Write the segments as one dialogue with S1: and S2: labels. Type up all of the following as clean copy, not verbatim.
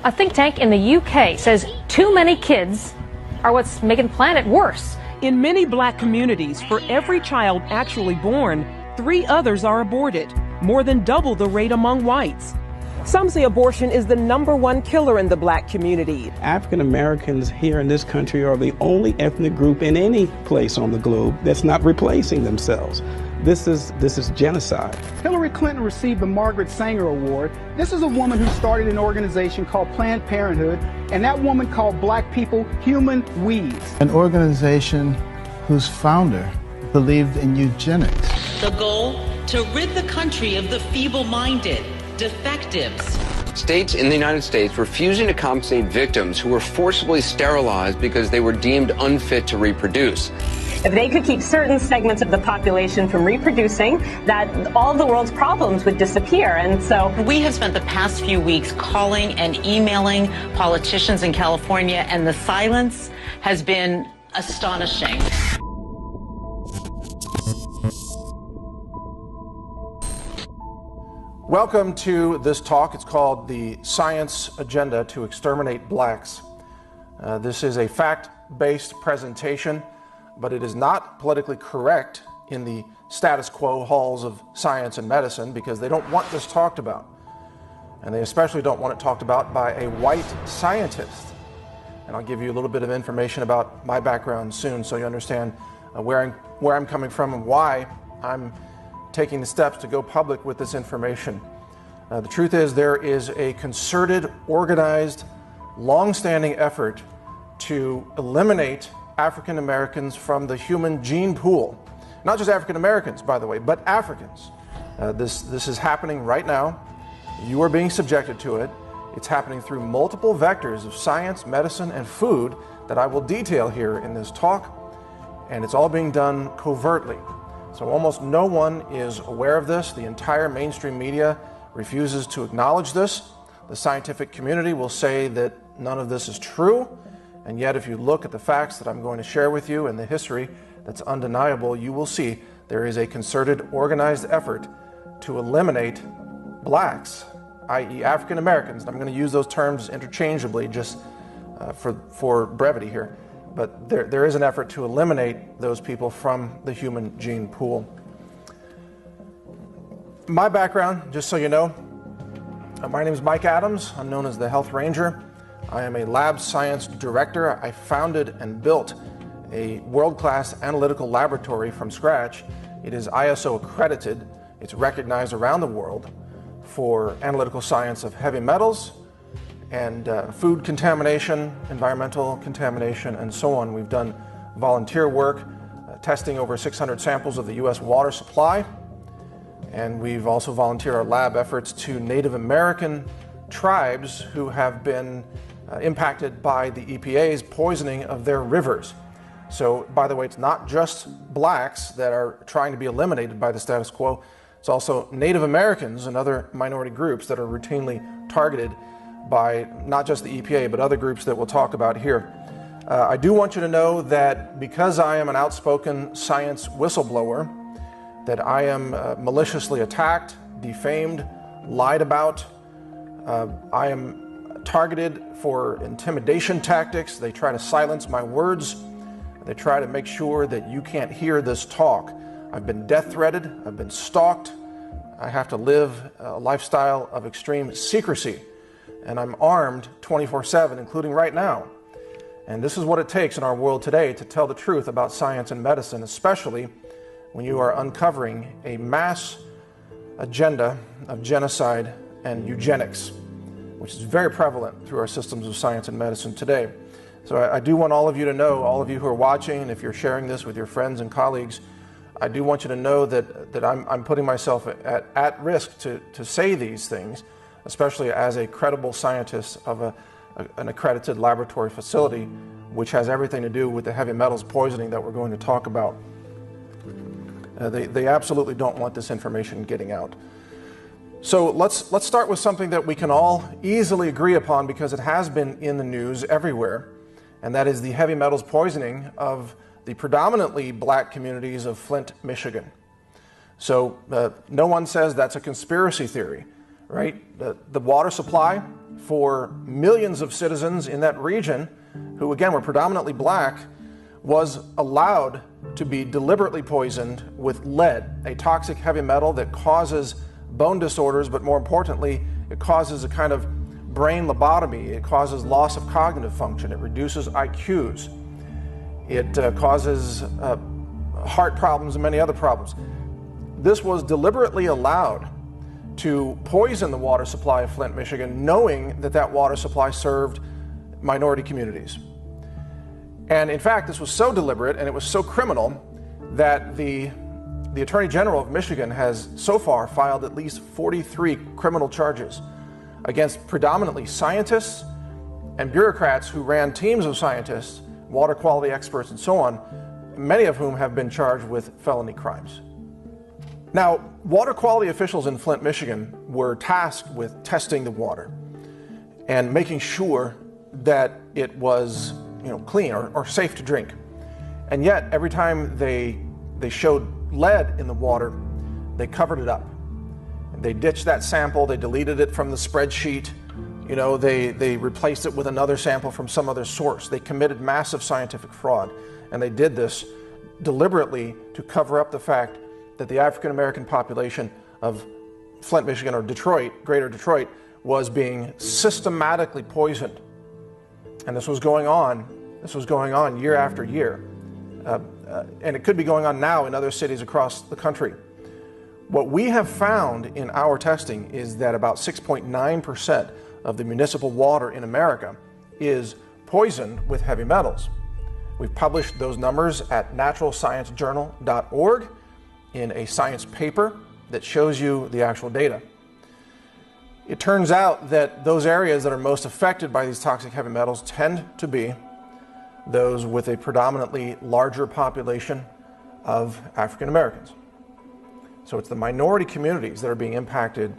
S1: A think tank in the UK says too many kids are what's making the planet worse.
S2: In many black communities, for every child actually born, 3 others are aborted, more than double the rate among whites. Some say abortion is the #1 killer in the black community.
S3: African Americans here in this country are the only ethnic group in any place on the globe that's not replacing themselves. This is genocide.
S4: Hillary Clinton received the Margaret Sanger Award. This is a woman who started an organization called Planned Parenthood, and that woman called black people human weeds.
S5: An organization whose founder believed in eugenics.
S6: The goal, to rid the country of the feeble-minded, defectives.
S7: States in the United States refusing to compensate victims who were forcibly sterilized because they were deemed unfit to reproduce.
S8: If they could keep certain segments of the population from reproducing, that all of the world's problems would disappear. And so
S6: we have spent the past few weeks calling and emailing politicians in California, and the silence has been astonishing.
S9: Welcome to this talk. It's called The Science Agenda to Exterminate Blacks. This is a fact-based presentation, but it is not politically correct in the status quo halls of science and medicine because they don't want this talked about. And they especially don't want it talked about by a white scientist. And I'll give you a little bit of information about my background soon so you understand where I'm coming from and why I'm taking the steps to go public with this information. The truth is there is a concerted, organized, long-standing effort to eliminate African Americans from the human gene pool. Not just African Americans, by the way, but Africans. This is happening right now. You are being subjected to it. It's happening through multiple vectors of science, medicine, and food that I will detail here in this talk. And it's all being done covertly. So almost no one is aware of this. The entire mainstream media refuses to acknowledge this. The scientific community will say that none of this is true. And yet if you look at the facts that I'm going to share with you and the history that's undeniable, you will see there is a concerted, organized effort to eliminate blacks, i.e. African Americans. I'm going to use those terms interchangeably just for brevity here. But there is an effort to eliminate those people from the human gene pool. My background, just so you know, my name is Mike Adams. I'm known as the Health Ranger. I am a lab science director. I founded and built a world-class analytical laboratory from scratch. It is ISO accredited. It's recognized around the world for analytical science of heavy metals, and food contamination, environmental contamination, and so on. We've done volunteer work, testing over 600 samples of the U.S. water supply, and we've also volunteered our lab efforts to Native American tribes who have been impacted by the EPA's poisoning of their rivers. So, by the way, it's not just blacks that are trying to be eliminated by the status quo. It's also Native Americans and other minority groups that are routinely targeted by not just the EPA, but other groups that we'll talk about here. I do want you to know that because I am an outspoken science whistleblower, that I am maliciously attacked, defamed, lied about. I am targeted for intimidation tactics. They try to silence my words. They try to make sure that you can't hear this talk. I've been death threatened. I've been stalked. I have to live a lifestyle of extreme secrecy. And I'm armed 24/7, including right now. And this is what it takes in our world today to tell the truth about science and medicine, especially when you are uncovering a mass agenda of genocide and eugenics, which is very prevalent through our systems of science and medicine today. So I do want all of you to know, all of you who are watching, and if you're sharing this with your friends and colleagues, I do want you to know that I'm putting myself at risk to say these things, especially as a credible scientist of an accredited laboratory facility, which has everything to do with the heavy metals poisoning that we're going to talk about. They absolutely don't want this information getting out. So let's start with something that we can all easily agree upon because it has been in the news everywhere, and that is the heavy metals poisoning of the predominantly black communities of Flint, Michigan. So no one says that's a conspiracy theory. Right? The water supply for millions of citizens in that region, who again were predominantly black, was allowed to be deliberately poisoned with lead, a toxic heavy metal that causes bone disorders, but more importantly, it causes a kind of brain lobotomy. It causes loss of cognitive function. It reduces IQs. It causes heart problems and many other problems. This was deliberately allowed to poison the water supply of Flint, Michigan, knowing that that water supply served minority communities. And in fact, this was so deliberate and it was so criminal that the Attorney General of Michigan has so far filed at least 43 criminal charges against predominantly scientists and bureaucrats who ran teams of scientists, water quality experts, and so on, many of whom have been charged with felony crimes. Now, water quality officials in Flint, Michigan were tasked with testing the water and making sure that it was, clean or safe to drink. And yet, every time they showed lead in the water, they covered it up. They ditched that sample, they deleted it from the spreadsheet, they replaced it with another sample from some other source. They committed massive scientific fraud, and they did this deliberately to cover up the fact that the African American population of Flint, Michigan, or Detroit, greater Detroit, was being systematically poisoned. And this was going on year after year. And it could be going on now in other cities across the country. What we have found in our testing is that about 6.9% of the municipal water in America is poisoned with heavy metals. We've published those numbers at naturalsciencejournal.org in a science paper that shows you the actual data. It turns out that those areas that are most affected by these toxic heavy metals tend to be those with a predominantly larger population of African Americans. So it's the minority communities that are being impacted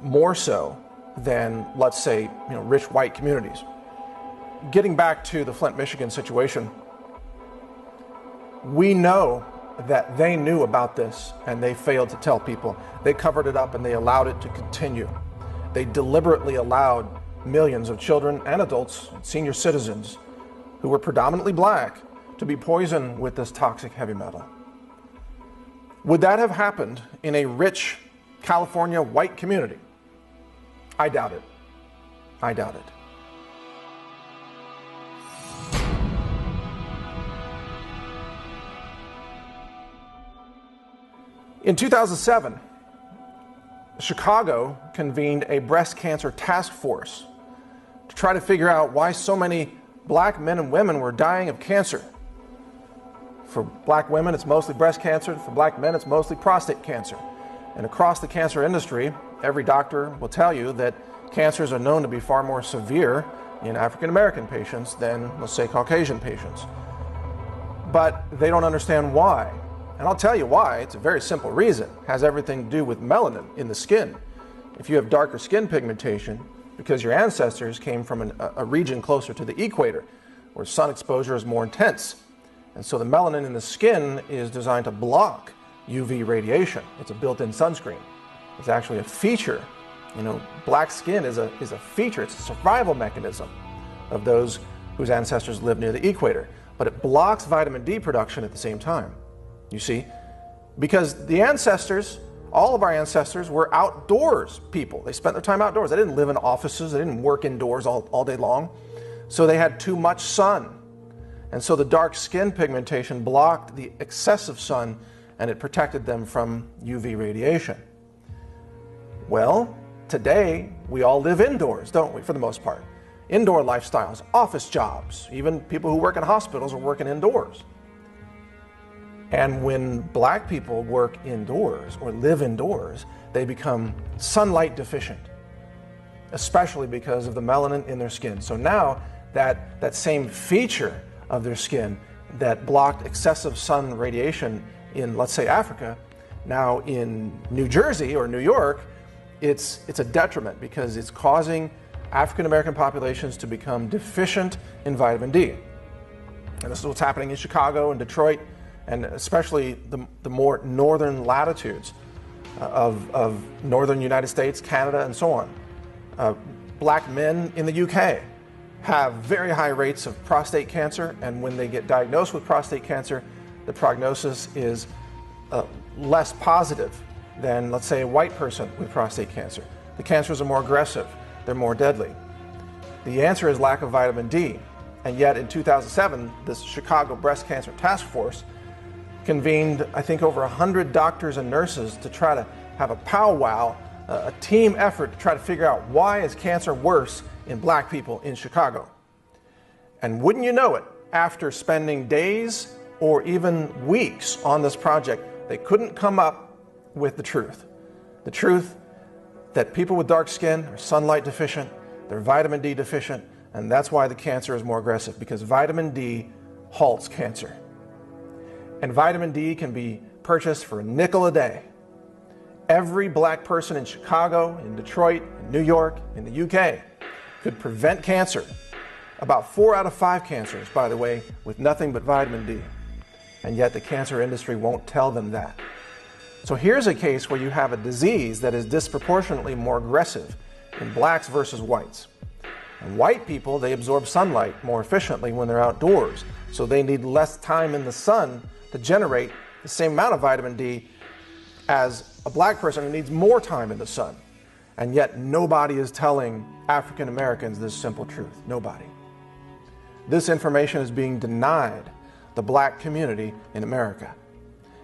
S9: more so than, let's say, rich white communities. Getting back to the Flint, Michigan situation, we know that they knew about this and they failed to tell people. They covered it up and they allowed it to continue. They deliberately allowed millions of children and adults, senior citizens, who were predominantly black, to be poisoned with this toxic heavy metal. Would that have happened in a rich California white community? I doubt it. I doubt it. In 2007, Chicago convened a breast cancer task force to try to figure out why so many black men and women were dying of cancer. For black women, it's mostly breast cancer. For black men, it's mostly prostate cancer. And across the cancer industry, every doctor will tell you that cancers are known to be far more severe in African American patients than, let's say, Caucasian patients. But they don't understand why. And I'll tell you why. It's a very simple reason. It has everything to do with melanin in the skin. If you have darker skin pigmentation, because your ancestors came from a region closer to the equator, where sun exposure is more intense. And so the melanin in the skin is designed to block UV radiation. It's a built-in sunscreen. It's actually a feature. Black skin is a feature. It's a survival mechanism of those whose ancestors lived near the equator. But it blocks vitamin D production at the same time. You see? Because the ancestors, all of our ancestors, were outdoors people. They spent their time outdoors. They didn't live in offices. They didn't work indoors all day long. So they had too much sun. And so the dark skin pigmentation blocked the excessive sun and it protected them from UV radiation. Well, today we all live indoors, don't we, for the most part? Indoor lifestyles, office jobs, even people who work in hospitals are working indoors. And when black people work indoors or live indoors, they become sunlight deficient, especially because of the melanin in their skin. So now that same feature of their skin that blocked excessive sun radiation in, let's say, Africa, now in New Jersey or New York, it's a detriment because it's causing African American populations to become deficient in vitamin D. And this is what's happening in Chicago and Detroit, and especially the more northern latitudes of northern United States, Canada, and so on. Black men in the UK have very high rates of prostate cancer, and when they get diagnosed with prostate cancer, the prognosis is less positive than, let's say, a white person with prostate cancer. The cancers are more aggressive, they're more deadly. The answer is lack of vitamin D, and yet in 2007, this Chicago Breast Cancer Task Force convened, I think, over 100 doctors and nurses to try to have a powwow, a team effort to try to figure out why is cancer worse in black people in Chicago. And wouldn't you know it, after spending days or even weeks on this project, they couldn't come up with the truth. The truth that people with dark skin are sunlight deficient, they're vitamin D deficient, and that's why the cancer is more aggressive, because vitamin D halts cancer. And vitamin D can be purchased for $0.05 a day. Every black person in Chicago, in Detroit, in New York, in the UK could prevent cancer. About 4 out of 5 cancers, by the way, with nothing but vitamin D. And yet the cancer industry won't tell them that. So here's a case where you have a disease that is disproportionately more aggressive in blacks versus whites. And white people, they absorb sunlight more efficiently when they're outdoors, so they need less time in the sun to generate the same amount of vitamin D as a black person who needs more time in the sun. And yet nobody is telling African Americans this simple truth. Nobody. This information is being denied the black community in America.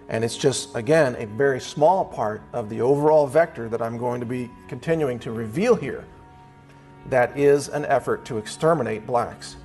S9: And it's just, again, a very small part of the overall vector that I'm going to be continuing to reveal here that is an effort to exterminate blacks.